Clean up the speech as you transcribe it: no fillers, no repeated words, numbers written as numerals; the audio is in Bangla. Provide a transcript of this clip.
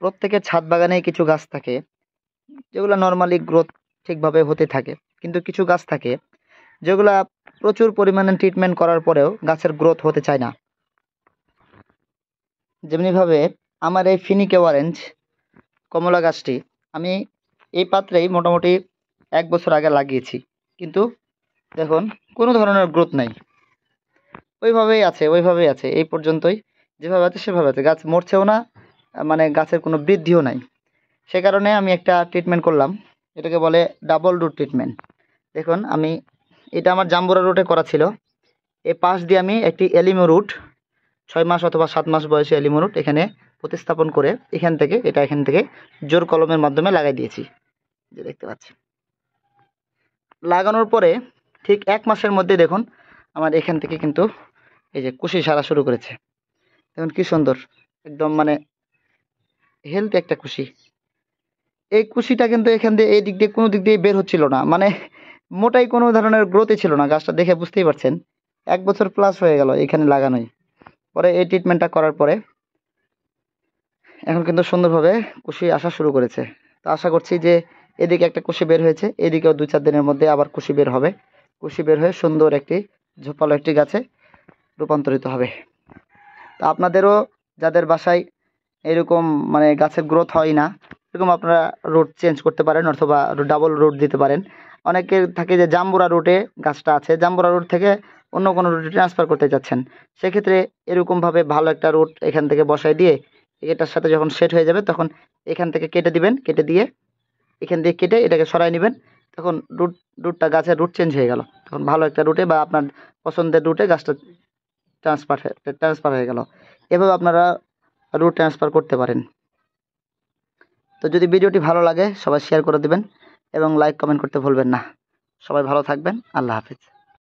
প্রত্যেকের ছাদ বাগানেই কিছু গাছ থাকে যেগুলো নর্মালি গ্রোথ ঠিকভাবে হতে থাকে, কিন্তু কিছু গাছ থাকে যেগুলা প্রচুর পরিমাণে ট্রিটমেন্ট করার পরেও গাছের গ্রোথ হতে চায় না। যেমনিভাবে আমার এই ফিনিকে অরেঞ্জ কমলা গাছটি আমি এই পাত্রেই মোটামুটি 1 বছর আগে লাগিয়েছি, কিন্তু দেখুন কোনো ধরনের গ্রোথ নাই, ওইভাবেই আছে এই পর্যন্তই, যেভাবে আছে সেভাবে আছে, গাছ মরছেও না, মানে গাছের কোনো বৃদ্ধিও নাই। সে কারণে আমি একটা ট্রিটমেন্ট করলাম, এটাকে বলে ডাবল রুট ট্রিটমেন্ট। দেখুন আমি এটা আমার জাম্বুরা রুটে করা ছিল, এই পাশ দিয়ে আমি একটি এলিমো রুট 6 মাস অথবা 7 মাস বয়সী এলিমো রুট এখানে প্রতিস্থাপন করে এখান থেকে জোর কলমের মাধ্যমে লাগাই দিয়েছি, যে দেখতে পাচ্ছি। লাগানোর পরে ঠিক 1 মাসের মধ্যে দেখুন আমার এখান থেকে কিন্তু এই যে কুশি সারা শুরু করেছে। দেখুন কি সুন্দর, একদম মানে হেলদি একটা কুশি। এই কুশিটা কিন্তু এখান দিয়ে এই দিক দিয়ে কোনো দিক দিয়ে বের হচ্ছিল না, মানে মোটাই কোনো ধরনের গ্রোথই ছিল না, গাছটা দেখে বুঝতেই পারছেন। 1 বছর প্লাস হয়ে গেল এখানে লাগানোই, পরে এই ট্রিটমেন্টটা করার পরে এখন কিন্তু সুন্দরভাবে কুশি আসা শুরু করেছে। তো আশা করছি যে এদিকে একটা কুশি বের হয়েছে, এদিকেও 2-4 দিনের মধ্যে আবার কুশি বের হবে, কুশি বের হয়ে সুন্দর একটি ঝোপালো একটি গাছে রূপান্তরিত হবে। তো আপনাদেরও যাদের বাসায় এরকম মানে গাছের গ্রোথ হয় না, এরকম আপনারা রুট চেঞ্জ করতে পারেন অথবা ডাবল রুট দিতে পারেন। অনেকের থাকে যে জাম্বুরা রুটে গাছটা আছে, জাম্বুরা রুট থেকে অন্য কোনো রুটে ট্রান্সফার করতে যাচ্ছেন, সেক্ষেত্রে এরকমভাবে ভালো একটা রুট এখান থেকে বসায় দিয়ে এটার সাথে যখন সেট হয়ে যাবে তখন এখান থেকে কেটে দিবেন, কেটে দিয়ে এখান দিয়ে কেটে এটাকে সরাই নেবেন, তখন রুটটা গাছের রুট চেঞ্জ হয়ে গেল, তখন ভালো একটা রুটে বা আপনার পছন্দের রুটে গাছটা ট্রান্সফার হয়ে গেল। এভাবে আপনারা রুট ট্রান্সফার করতে পারেন। তো যদি ভিডিওটি ভালো লাগে সবাই শেয়ার করে দিবেন এবং লাইক কমেন্ট করতে ভুলবেন না। সবাই ভালো থাকবেন, আল্লাহ হাফেজ।